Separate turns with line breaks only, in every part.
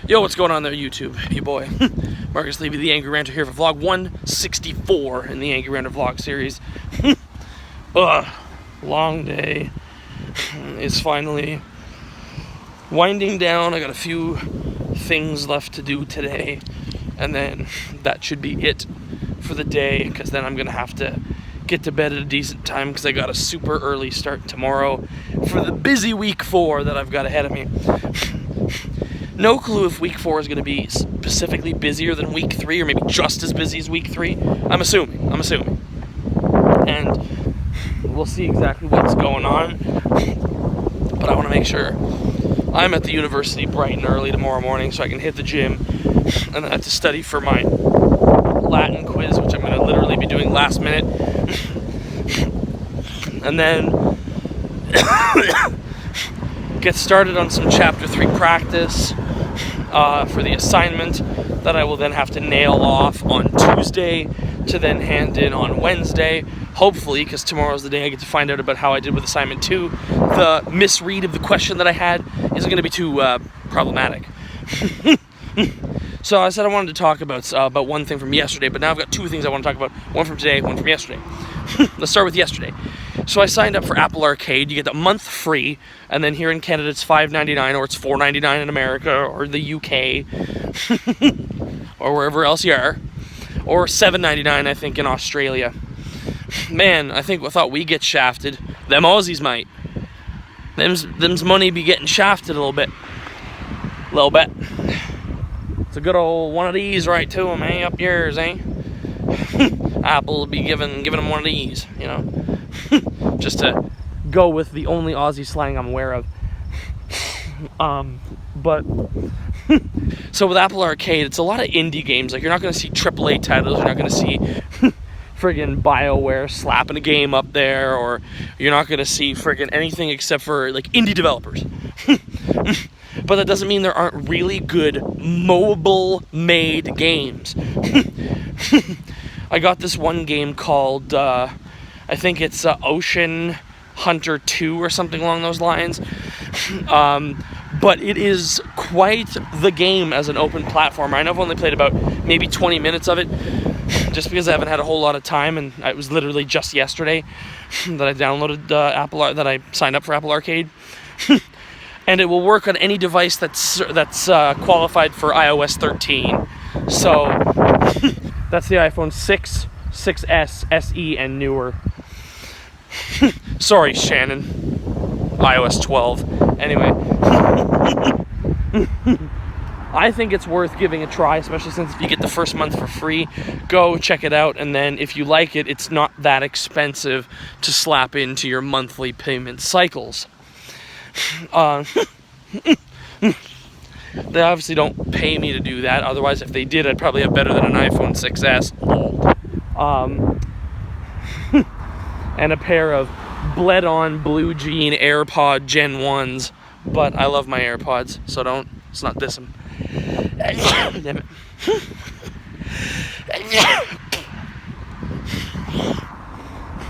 Yo, what's going on there, YouTube? Your boy, Marcus Levy, the Angry Ranter, here for vlog 164 in the Angry Ranter Vlog Series. Long day is finally winding down. I got a few things left to do today, and then that should be it for the day, because then I'm going to have to get to bed at a decent time, because I got a super early start tomorrow for the busy week 4 that I've got ahead of me. No clue if week 4 is going to be specifically busier than week 3, or maybe just as busy as week 3. I'm assuming. And we'll see exactly what's going on. But I want to make sure I'm at the university bright and early tomorrow morning so I can hit the gym. And then I have to study for my Latin quiz, which I'm going to literally be doing last minute. And then get started on some chapter 3 practice for the assignment that I will then have to nail off on Tuesday to then hand in on Wednesday, hopefully, because tomorrow's the day I get to find out about how I did with assignment 2. The misread of the question that I had isn't going to be too problematic. So I said I wanted to talk about one thing from yesterday, but now I've got 2 things I want to talk about, one from today, one from yesterday. Let's start with yesterday. So I signed up for Apple Arcade. You get a month free, and then here in Canada it's $5.99, or it's $4.99 in America, or the UK, or wherever else you are, or $7.99 I think in Australia. Man, I thought we get shafted. Them Aussies might. Them's money be getting shafted a little bit. It's a good old one of these right to them, eh? Up yours, eh? Apple will be giving them one of these, you know. Just to go with the only Aussie slang I'm aware of. But so with Apple Arcade, it's a lot of indie games. Like, you're not going to see AAA titles. You're not going to see friggin' BioWare slapping a game up there, or you're not going to see friggin' anything except for like indie developers. But that doesn't mean there aren't really good mobile-made games. I got this one game called, I think it's Ocean Hunter 2 or something along those lines. But it is quite the game as an open platformer. I know I've only played about maybe 20 minutes of it, just because I haven't had a whole lot of time, and it was literally just yesterday that I downloaded that I signed up for Apple Arcade. And it will work on any device that's qualified for iOS 13. So that's the iPhone 6, 6S, SE, and newer. Sorry, Shannon. iOS 12. Anyway. I think it's worth giving a try, especially since if you get the first month for free, go check it out. And then if you like it, it's not that expensive to slap into your monthly payment cycles. They obviously don't pay me to do that. Otherwise, if they did, I'd probably have better than an iPhone 6S. And a pair of bled-on blue jean AirPod Gen 1s. But I love my AirPods, so let's not diss them. Damn it.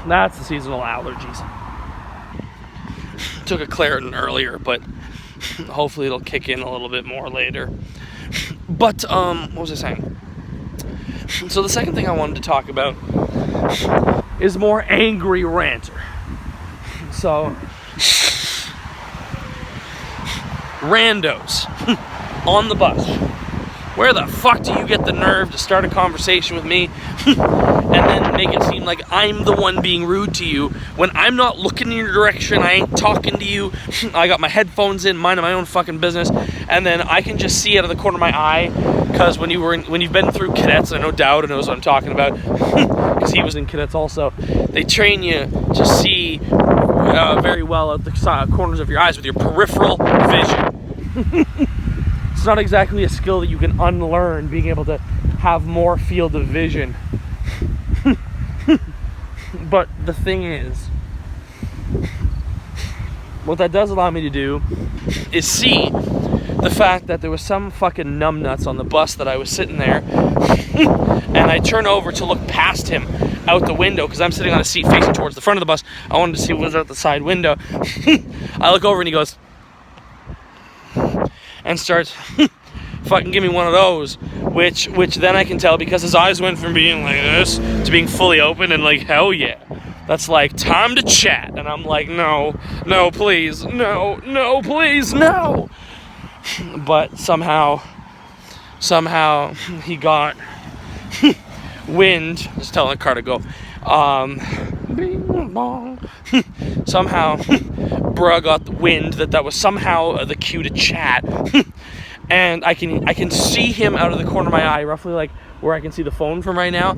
That's the seasonal allergies. Took a Claritin earlier, but hopefully it'll kick in a little bit more later. But, what was I saying? So the second thing I wanted to talk about is more Angry Ranter. So, Randos on the bus. Where the fuck do you get the nerve to start a conversation with me and then make it seem like I'm the one being rude to you when I'm not looking in your direction, I ain't talking to you, I got my headphones in, minding my own fucking business, and then I can just see out of the corner of my eye, because when you've been through cadets, I know Dowd knows what I'm talking about, because he was in cadets also, they train you to see very well out the corners of your eyes with your peripheral vision. It's not exactly a skill that you can unlearn, being able to have more field of vision. But the thing is, what that does allow me to do is see the fact that there was some fucking numbnuts on the bus that I was sitting there, and I turn over to look past him out the window, because I'm sitting on a seat facing towards the front of the bus. I wanted to see what was out the side window. I look over and he goes, and starts fucking give me one of those. Which then I can tell, because his eyes went from being like this to being fully open and like, hell yeah. That's like, time to chat. And I'm like, no, please, no, please, no. But somehow he got wind. Just telling the car to go. Bing bong. Somehow, bruh got the wind that was somehow the cue to chat. And I can see him out of the corner of my eye, roughly like where I can see the phone from right now.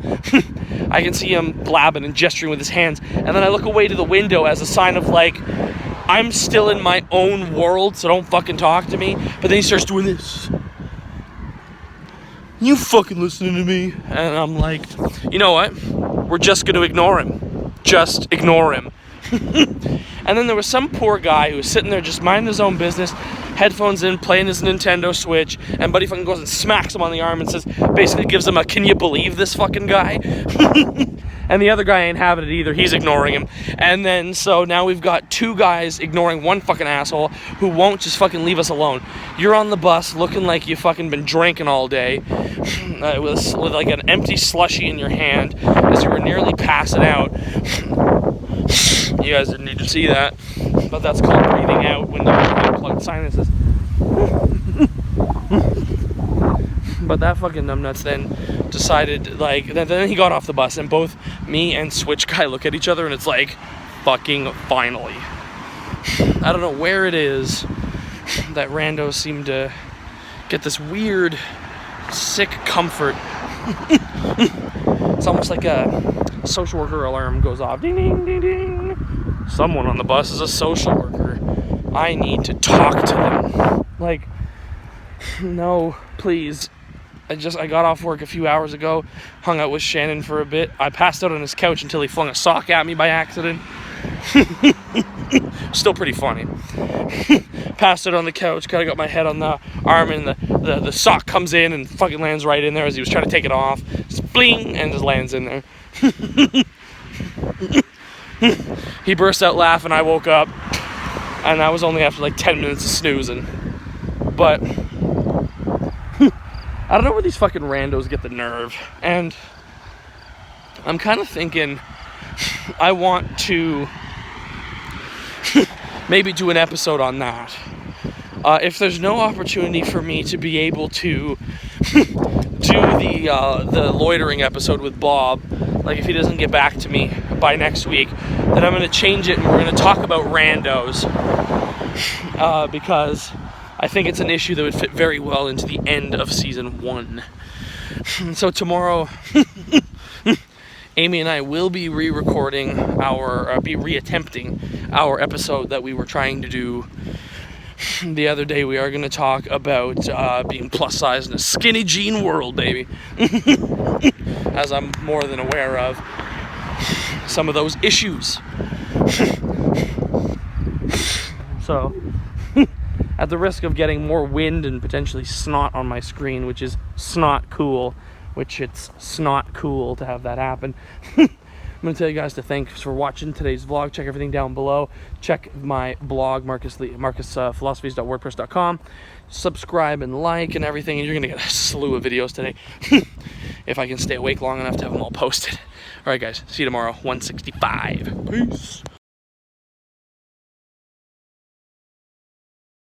I can see him blabbing and gesturing with his hands. And then I look away to the window as a sign of like, I'm still in my own world, so don't fucking talk to me. But then he starts doing this. You fucking listening to me? And I'm like, you know what? We're just going to ignore him. Just ignore him. And then there was some poor guy who was sitting there just minding his own business, headphones in, playing his Nintendo Switch, and buddy fucking goes and smacks him on the arm and says, basically gives him a, can you believe this fucking guy? And the other guy ain't having it either. He's ignoring him. And then, so now we've got two guys ignoring one fucking asshole who won't just fucking leave us alone. You're on the bus looking like you fucking been drinking all day with like an empty slushie in your hand as you were nearly passing out. You guys didn't need to see that, but that's called breathing out when you have unplugged sinuses. But that fucking numbnuts then decided, like, then he got off the bus, and both me and Switch Guy look at each other, and it's like, fucking finally. I don't know where it is that randos seem to get this weird, sick comfort. It's almost like a social worker alarm goes off. Ding, ding, ding, ding. Someone on the bus is a social worker. I need to talk to them. Like, no, please. I got off work a few hours ago, hung out with Shannon for a bit. I passed out on his couch until he flung a sock at me by accident. Still pretty funny. Passed out on the couch, kind of got my head on the arm, and the sock comes in and fucking lands right in there as he was trying to take it off. Just bling, and just lands in there. He burst out laughing. I woke up, and that was only after like 10 minutes of snoozing. But I don't know where these fucking randos get the nerve, and I'm kind of thinking I want to maybe do an episode on that. If there's no opportunity for me to be able to do the loitering episode with Bob, like if he doesn't get back to me by next week, then I'm going to change it and we're going to talk about randos, because I think it's an issue that would fit very well into the end of season 1. So tomorrow, Amy and I will be re-recording reattempting our episode that we were trying to do the other day. We are going to talk about being plus size in a skinny jean world, baby. As I'm more than aware of some of those issues. So, at the risk of getting more wind and potentially snot on my screen, which is snot cool, which it's snot cool to have that happen. I'm going to tell you guys to thanks for watching today's vlog. Check everything down below. Check my blog, marcusphilosophies.wordpress.com. Subscribe and like and everything, and you're going to get a slew of videos today. If I can stay awake long enough to have them all posted. Alright guys, see you tomorrow, 165. Peace.